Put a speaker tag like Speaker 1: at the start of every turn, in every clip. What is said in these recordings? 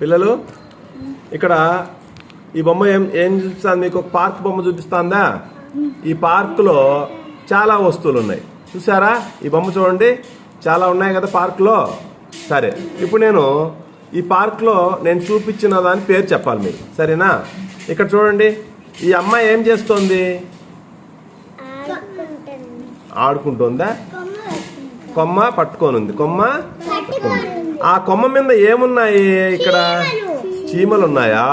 Speaker 1: పిల్లలు ఇక్కడ ఈ బొమ్మ ఏం చూపిస్తుంది మీకు? ఒక పార్క్ బొమ్మ చూపిస్తుందా? ఈ పార్కులో చాలా వస్తువులు ఉన్నాయి, చూసారా? ఈ బొమ్మ చూడండి, చాలా ఉన్నాయి కదా పార్కులో. సరే, ఇప్పుడు నేను ఈ పార్క్లో నేను చూపించిన దాని పేరు చెప్పాలి మీరు, సరేనా? ఇక్కడ చూడండి, ఈ అమ్మాయి ఏం చేస్తోంది? ఆడుకుంటుందా? కొమ్మ పట్టుకొని ఉంది. కొమ్మ పట్టుకుంది. ఆ కొమ్మ మీద ఏమున్నాయి? ఇక్కడ చీమలు ఉన్నాయా?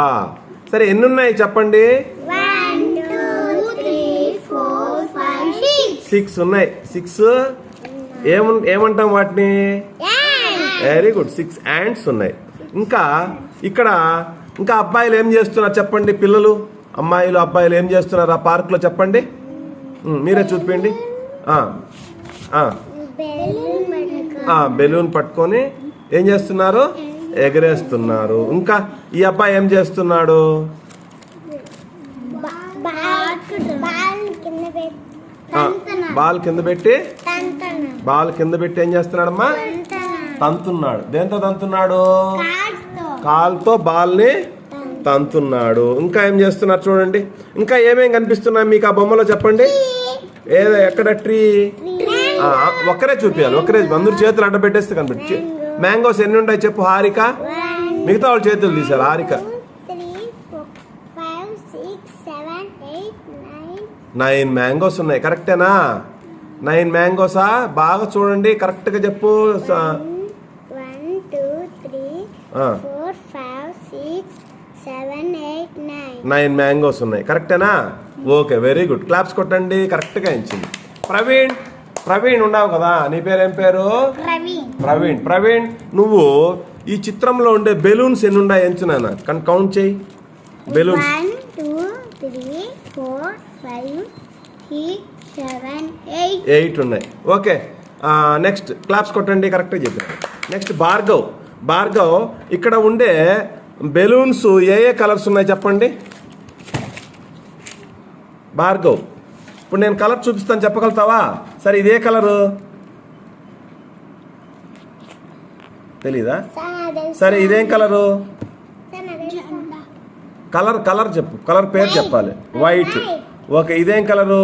Speaker 1: సరే, ఎన్ని ఉన్నాయి చెప్పండి? 6 ఉన్నాయి. 6 ఏమంటాం వాటిని? వెరీ గుడ్, 6 యాంట్స్ ఉన్నాయి. ఇంకా ఇక్కడ ఇంకా అబ్బాయిలు ఏం చేస్తున్నారు చెప్పండి? పిల్లలు, అమ్మాయిలు, అబ్బాయిలు ఏం చేస్తున్నారు ఆ పార్క్ లో చెప్పండి? మీరే చూపించండి. బెలూన్ పట్టుకొని ఏం చేస్తున్నారు? ఎగరేస్తున్నారు. ఇంకా ఈ అబ్బాయి ఏం చేస్తున్నాడు? బాల్ కింద పెట్టి ఏం చేస్తున్నాడమ్మా? తంతున్నాడు. దేంతో తంతున్నాడు? కాలుతో బాల్ ని తంతున్నాడు. ఇంకా ఏం చేస్తున్నారు చూడండి. ఇంకా ఏమేం కనిపిస్తున్నాయి మీకు ఆ బొమ్మలో చెప్పండి? ఎక్కడ ట్రీ? ఒక్కరే చూపించాలి, ఒక్కరే. అందరూ చేతులు అడ్డ పెట్టేస్తే కనిపించి. మ్యాంగోస్ ఎన్ని ఉంటాయి చెప్పు హారిక? మిగతా వాళ్ళు చేతులు తీశారు. హారిక 9 మ్యాంగోస్ ఉన్నాయి. కరెక్టేనా? 9 మ్యాంగోసా? బాగా చూడండి, కరెక్ట్ గా చెప్పు.
Speaker 2: 1 2 3 4 5 6 7 8
Speaker 1: 9 మ్యాంగోస్ ఉన్నాయి. కరెక్టేనా? Okay, very good. క్లాప్స్ కొట్టండి, కరెక్ట్ గా ఇచ్చింది. ప్రవీణ్ ఉన్నావు కదా, నీ పేరు ఏం పేరు? ప్రవీణ్, నువ్వు ఈ చిత్రంలో ఉండే బెలూన్స్ ఎన్ని ఉన్నాయి ఎంచునా? కౌంట్ చేయి. బెలూన్స్
Speaker 2: 1 2 3 4 5 6 7
Speaker 1: 8 ఉన్నాయి. ఓకే, నెక్స్ట్ క్లాప్స్ కొట్టండి, కరెక్ట్గా చెప్పారు. నెక్స్ట్ భార్గవ్, ఇక్కడ ఉండే బెలూన్స్ ఏ కలర్స్ ఉన్నాయి చెప్పండి? భార్గవ్, ఇప్పుడు నేను కలర్ చూపిస్తాను, చెప్పగలుగుతావా? సరే, ఇదే కలరు తెలీదా? సరే, ఇదేం కలరు? కలర్ చెప్పు, కలర్ పేరు చెప్పాలి. వైట్. ఓకే, ఇదేం కలరు?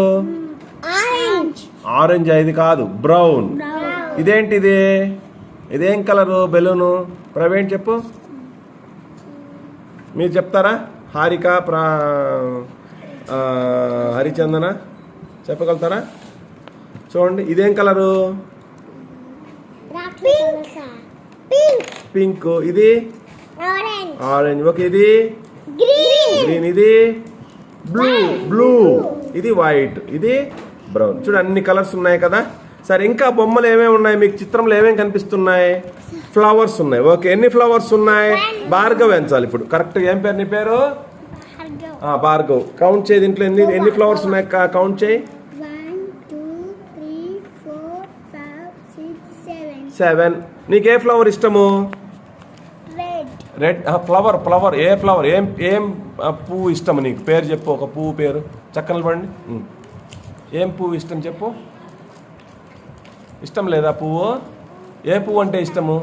Speaker 1: ఆరెంజ్. ఇది కాదు, బ్రౌన్. ఇదేంటిది? ఇదేం కలరు బెలూను? ప్రవీణ్ చెప్పు. మీరు చెప్తారా? హారిక, హరిచందన చెప్పగలుగుతారా? చూడండి, ఇదేం కలరు? పింక్. ఇది ఆరెంజ్. ఓకే, ఇది గ్రీన్. ఇది బ్లూ. ఇది వైట్. ఇది బ్రౌన్. చూడు, అన్ని కలర్స్ ఉన్నాయి కదా. సరే, ఇంకా బొమ్మలు ఏమేమి ఉన్నాయి మీకు? చిత్రంలో ఏమేమి కనిపిస్తున్నాయి? ఫ్లవర్స్ ఉన్నాయి. ఓకే, ఎన్ని ఫ్లవర్స్ ఉన్నాయి? భార్గవ్ ఎంచాలి ఇప్పుడు. కరెక్ట్. ఏం పేరు నీ పేరు? భార్గవ్. కౌంట్ చేయి, దీంట్లో ఎన్ని ఫ్లవర్స్ ఉన్నాయి కౌంట్ చేయి. 7. నీకు ఏ ఫ్లవర్ ఇష్టము? రెడ్. ఫ్లవర్. ఏ ఫ్లవర్? ఏం పువ్వు ఇష్టము నీకు? పేరు చెప్పు, ఒక పువ్వు పేరు. చక్కని పడండి. ఏం పువ్వు ఇష్టం చెప్పు. ఇష్టం లేదా పువ్వు? ఏ పువ్వు అంటే ఇష్టము?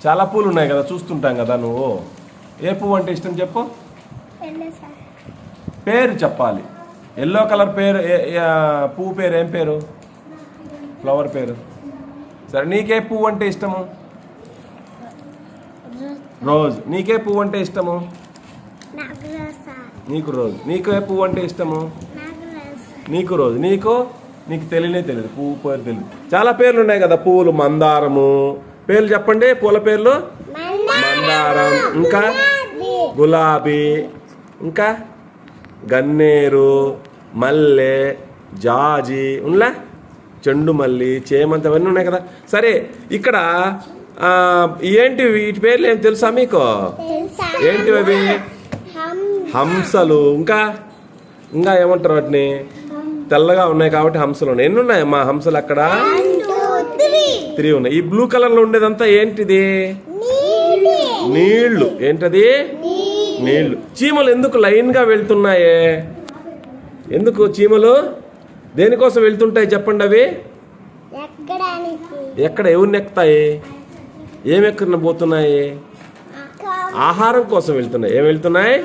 Speaker 1: చాలా పూలు ఉన్నాయి కదా, చూస్తుంటాం కదా. నువ్వు ఏ పువ్వు అంటే ఇష్టం చెప్పు. పేరు చెప్పాలి. ఎల్లో కలర్ పేరు, పువ్వు పేరు ఏం పేరు? ఫ్లవర్ పేరు. సరే, నీకే పువ్వు అంటే ఇష్టము? రోజ్. నీకే పువ్వు అంటే ఇష్టము? నీకు రోజ్. నీకు ఏ పువ్వు అంటే ఇష్టము? నీకు రోజ్. నీకు తెలియదు పువ్వు పేరు తెలియదు. చాలా పేర్లు ఉన్నాయి కదా పువ్వులు. మందారము. పేర్లు చెప్పండి, పూల పేర్లు. మందారం. ఇంకా గులాబీ. ఇంకా గన్నేరు, మల్లె, జాజి, ఉన్లా చెండు మల్లి, చేమంతి, అవన్నీ ఉన్నాయి కదా. సరే, ఇక్కడ ఏంటివి? వీటి పేర్లు ఏం తెలుసా మీకు? ఏంటివి అవి? హంసలు. ఇంకా ఏమంటారు వాటిని? తెల్లగా ఉన్నాయి కాబట్టి హంసలు ఉన్నాయి. ఎన్ని ఉన్నాయమ్మా హంసలు అక్కడ? 3 ఉన్నాయి. ఈ బ్లూ కలర్ లో ఉండేదంతా ఏంటిది? నీళ్లు. ఏంటది? నీళ్లు. చీమలు ఎందుకు లైన్ గా వెళ్తున్నాయే? ఎందుకు చీమలు దేనికోసం వెళ్తుంటాయి చెప్పండి? అవి ఎక్కడ ఎవరిని ఎక్కుతాయి? ఏమెక్కడ పోతున్నాయి? ఆహారం కోసం వెళ్తున్నాయి. ఏం వెళ్తున్నాయి?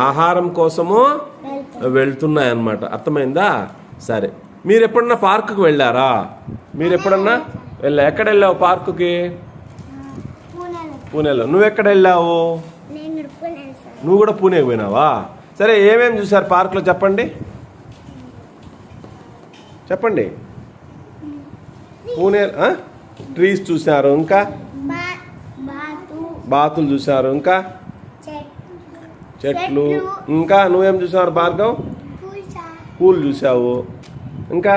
Speaker 1: ఆహారం కోసము వెళ్తున్నాయి అన్నమాట. అర్థమైందా? సరే, మీరు ఎప్పుడన్నా పార్కుకి వెళ్ళారా? మీరు ఎప్పుడన్నా ఎక్కడ వెళ్ళావు పార్కుకి? పూణేలో. నువ్వు ఎక్కడ వెళ్ళావు? నువ్వు కూడా పూణేకి పోయినావా? సరే, ఏమేమి చూసారు పార్కులో చెప్పండి. చెప్పండి. పూణే ట్రీస్ చూసారు, ఇంకా బాతులు చూసారు, ఇంకా చెట్లు, ఇంకా నువ్వేం చూసావు భార్గవ్? పూలు చూసావు. ఇంకా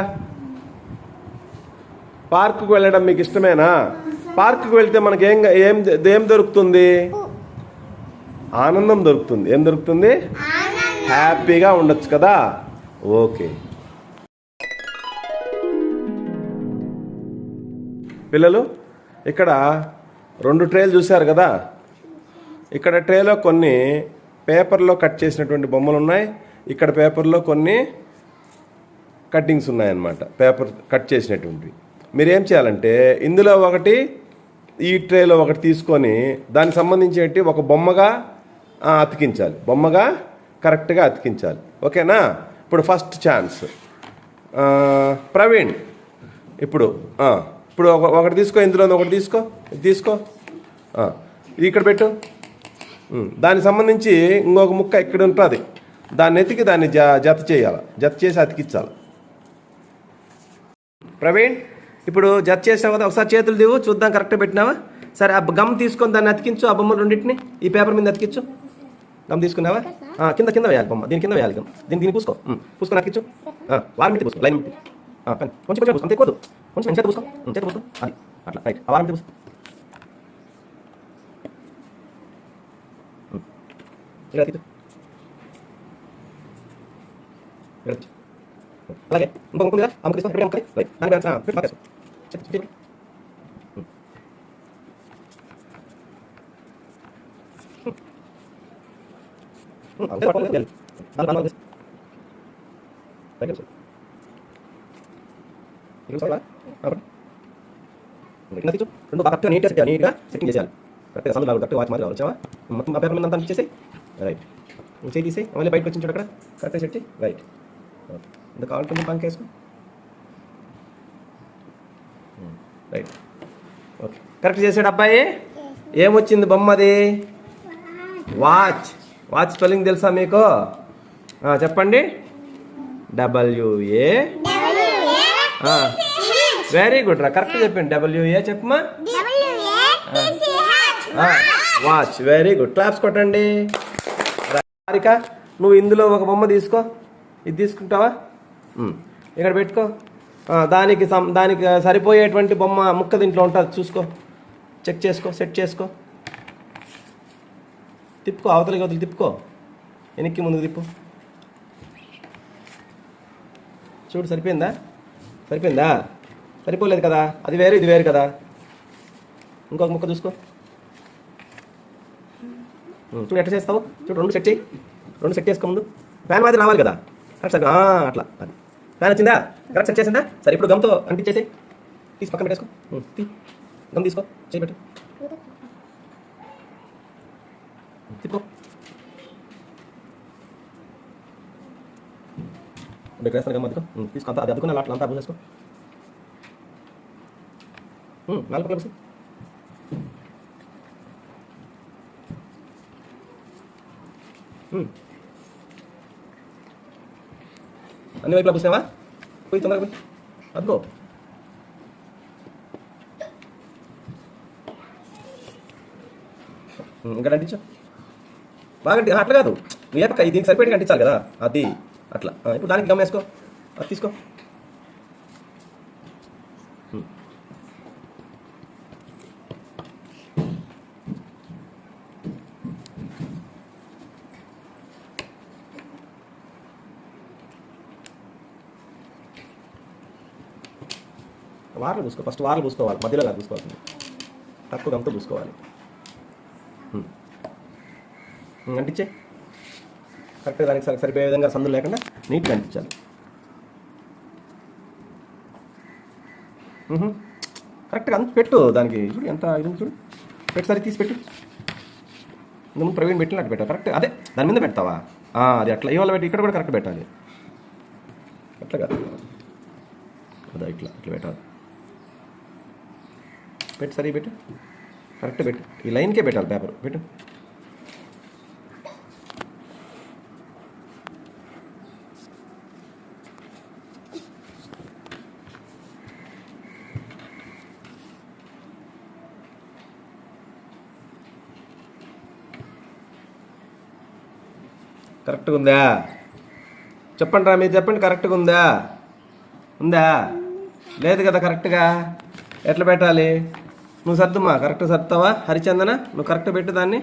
Speaker 1: పార్కుకు వెళ్ళడం మీకు ఇష్టమేనా? పార్కుకు వెళ్తే మనకి ఏం దొరుకుతుంది? ఆనందం దొరుకుతుంది. ఏం దొరుకుతుంది? హ్యాపీగా ఉండొచ్చు కదా. ఓకే పిల్లలు, ఇక్కడ 2 ట్రేలు చూశారు కదా. ఇక్కడ ట్రేలో కొన్ని పేపర్లో కట్ చేసినటువంటి బొమ్మలు ఉన్నాయి. ఇక్కడ పేపర్లో కొన్ని కట్టింగ్స్ ఉన్నాయన్నమాట, పేపర్ కట్ చేసినటువంటివి. మీరేం చేయాలంటే ఇందులో ఒకటి, ఈ ట్రేలో ఒకటి తీసుకొని దానికి సంబంధించి ఒక బొమ్మగా అతికించాలి. బొమ్మగా కరెక్ట్గా అతికించాలి. ఓకేనా? ఇప్పుడు ఫస్ట్ ఛాన్స్ ప్రవీణ్. ఇప్పుడు ఒకటి తీసుకో, ఇందులో ఒకటి తీసుకో, ఇది తీసుకో, ఇది ఇక్కడ పెట్టు. దానికి సంబంధించి ఇంకొక ముక్క ఇక్కడ ఉంటుంది, దాన్ని ఎతికి దాన్ని జత చేయాలి. జత చేసి అతికించాలి. ప్రవీణ్, ఇప్పుడు జత చేసావు కదా, ఒకసారి చేతులు దిగు చూద్దాం కరెక్ట్గా పెట్టినావా. సరే, ఆ గమ్ తీసుకొని దాన్ని అతికించు. ఆ బొమ్మలు రెండింటిని ఈ పేపర్ మీద అతికించు. గమ్ తీసుకున్నావా? కింద వేయాలి బొమ్మ, దీని కింద వేయాలి గమ్. దీన్ని పూసుకొని అతికించు. వారం మిట్టి పూసుకో, లైన్ మిట్టి కొంచెం పూసుకో, అంతే ఎక్కువ కొంచెం చేత పూసుకో, చేత పూసుకో, అది అట్లా రైట్. ఆ వారం మిట్టి పూసుకో. ఇలా అతికించు. అలాగే ఇంకో ముక్కు మీద ఆ ముక్కు తీసుకో, ఎప్పుడే ముక్కది రైట్. దాని పెట్టి పాకేసుకో. రెండు బాగా కరెక్ట్గా నీట్గా సెట్టింగ్ చేయాలి. కరెక్ట్గా సందులు కరెక్ట్ వాచ్ మాత్రం వచ్చావా? మొత్తం ఆ పేపర్ మీద అంతా ఇచ్చేసి రైట్. చేయి తీసేయి, మళ్ళీ బయటకు వచ్చి చూడు, అక్కడ కరెక్ట్గా సెట్ చేయి. రైట్. ఇంత కావాలి కొంచెం పంక్ వేసుకో. రైట్. ఓకే, కరెక్ట్ చేసాడు అబ్బాయి. ఏమొచ్చింది బొమ్మది? వాచ్. వాచ్ స్పెల్లింగ్ తెలుసా మీకు? చెప్పండి. WA. వెరీ గుడ్ రా, కరెక్ట్ చెప్పండి. WA చెప్పమా. వాచ్. వెరీ గుడ్, క్లాప్స్ కొట్టండి. హారిక, నువ్వు ఇందులో ఒక బొమ్మ తీసుకో. ఇది తీసుకుంటావా? ఇక్కడ పెట్టుకో. దానికి సరిపోయేటువంటి బొమ్మ ముక్క దీంట్లో ఉంటుంది, చూసుకో, చెక్ చేసుకో, సెట్ చేసుకో. తిప్పుకో, అవతలి తిప్పుకో, వెనక్కి ముందుకు తిప్పు. చూడు, సరిపోయిందా? సరిపోలేదు కదా, అది వేరు ఇది వేరు కదా. ఇంకొక ముక్క చూసుకో. చూడు ఎట్లా చేస్తావు. చూడు, 2 సెట్ చేయి. 2 సెట్ చేసుకో. ముందు ఫ్యాన్ మాదిరి రావాలి కదా. సరే, అట్లా. అది ఫ్యాన్ వచ్చిందా? కరెక్ట్ సెట్ చేసిందా? సరే, ఇప్పుడు గమ్తో అంటించేసి తీసి పక్కన పెట్టేసుకో. గమ్ తీసుకో, చేయబెట్టు, తిప్పుకో. ఇక్కడ వేస్తాను గమ్ అద్దుకో. తీసుకో, అంతా అది అద్దుకుని అట్లా అంతా పూసేసుకో. 4 పక్కన పూసి. అన్ని వైపులా పూసావా? పోయి తొందరగా పోయి అద్దుకో. ఇంకా అంటించు బాగా. అట్లా కాదు, ఏ పక్క దీనికి సరిపోయి అంటించాలి కదా, అది అట్లా. ఇప్పుడు దానికి గమ్ వేసుకో, అది తీసుకో. వార్లు పూసుకో. ఫస్ట్ వార్లు పూసుకోవాలి, మధ్యలో కాదు పూసుకోవాల్సింది. తక్కువ గమ్తో పూసుకోవాలి. అంటించే కరెక్ట్గా దానికి సరిపోయే విధంగా సందులు లేకుండా నీట్గా అంటించాలి. కరెక్ట్గా అంత పెట్టు. దానికి చూడు ఎంత ఇది చూడు, పెట్టి సరి తీసి పెట్టు. నువ్వు ప్రవీణ్ పెట్టిన అట్లా పెట్టావు కరెక్ట్. అదే దాని మీద పెడతావా? అది అట్లా ఇవాళ పెట్టి ఇక్కడ కూడా కరెక్ట్ పెట్టాలి. అట్లా కాదు, అదా ఇట్లా ఇట్లా పెట్టాలి. పెట్టు, సరే పెట్టు, కరెక్ట్ పెట్టు. ఈ లైన్కే పెట్టాలి పేపర్. పెట్టు. కరెక్ట్గా ఉందా? చెప్పండి రా, మీరు చెప్పండి. కరెక్ట్గా ఉందా? ఉందా? లేదు కదా కరెక్ట్గా. ఎట్లా పెట్టాలి? నువ్వు సర్దుమా, కరెక్ట్ సర్దుతావా? హరిచందన నువ్వు కరెక్ట్ పెట్టు దాన్ని.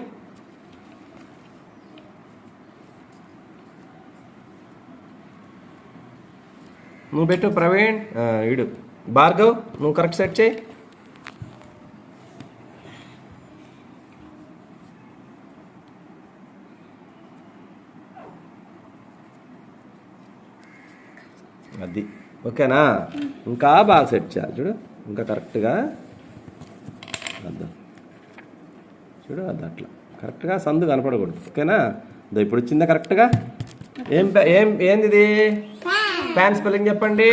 Speaker 1: నువ్వు పెట్టు ప్రవీణ్. ఇడు భార్గవ్ నువ్వు కరెక్ట్ సెట్ చేయి. అది ఓకేనా? ఇంకా బాగా సెట్ చేయాలి చూడు, ఇంకా కరెక్ట్గా అర్థం చూడు, అది అట్లా కరెక్ట్గా సందు కనపడకూడదు. ఓకేనా? ఇప్పుడు వచ్చిందా కరెక్ట్గా? ఏంది ఇది? ఫ్యాన్ స్పెల్లింగ్ చెప్పండి.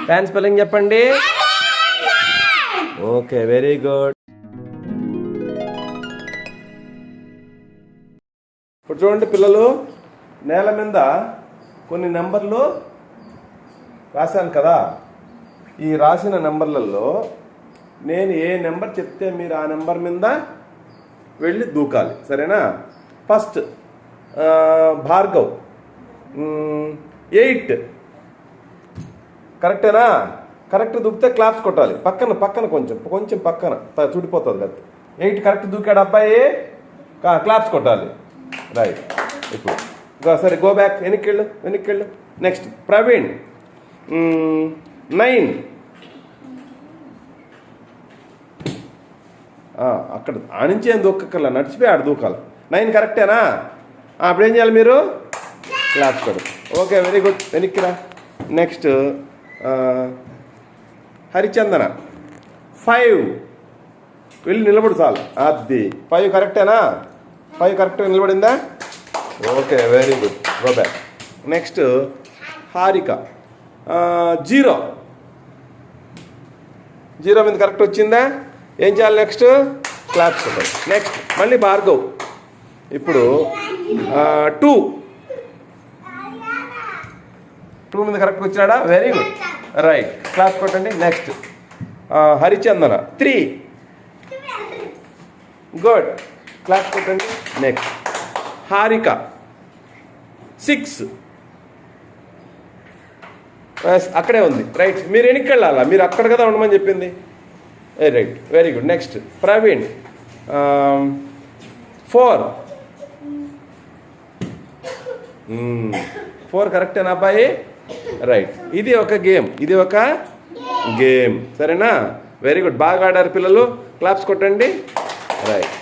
Speaker 1: ఫ్యాన్ స్పెల్లింగ్ చెప్పండి. Okay, very good. ఇప్పుడు చూడండి పిల్లలు, నేల మీద కొన్ని నెంబర్లు రాశాను కదా. ఈ రాసిన నెంబర్లలో నేను ఏ నెంబర్ చెప్తే మీరు ఆ నెంబర్ మీద వెళ్ళి దూకాలి. సరేనా? ఫస్ట్ భార్గవ్ 8 కరెక్టేనా? కరెక్ట్ దూకితే క్లాప్స్ కొట్టాలి. పక్కన కొంచెం పక్కన చుడిపోతుంది కదా. 8 కరెక్ట్ దూకాడు అబ్బాయి, క్లాప్స్ కొట్టాలి. రైట్. ఇప్పుడు సరే, గో బ్యాక్, వెనక్కి వెళ్ళు. నెక్స్ట్ ప్రవీణ్ 9. అక్కడ ఆనించి ఏం దూక్కల, నడిచిపోయి ఆడ దూకాలి. 9 కరెక్టేనా? అప్పుడు ఏం చేయాలి మీరు? క్లాప్స్ కొడు. Okay, very good. వెనక్కిరా. నెక్స్ట్ హరిచందన 5. వెళ్ళి నిలబడు చాలు. అది 5 కరెక్టేనా? 5 కరెక్ట్గా నిలబడిందా? Okay, very good. Go back. Next Harika 0 మీద కరెక్ట్ వచ్చిందా? ఏం చేయాలి నెక్స్ట్? క్లాప్స్ కొట్టాలి. నెక్స్ట్ మళ్ళీ భార్గవ్ ఇప్పుడు 2 మీద కరెక్ట్ వచ్చినాడా? Very good, right. క్లాప్స్ కొట్టండి. నెక్స్ట్ హరిచందన 3. గుడ్, క్లాప్స్ కొట్టండి. నెక్స్ట్ హారిక 6. అక్కడే ఉంది. రైట్. మీరు వెనక్కి వెళ్ళాలా? మీరు అక్కడ కదా ఉండమని చెప్పింది. Right, very good. Next Praveen 4. 4 కరెక్టేనా అబ్బాయి? రైట్. ఇది ఒక గేమ్. సరేనా? వెరీ గుడ్, బాగా ఆడారు పిల్లలు. క్లాప్స్ కొట్టండి. రైట్.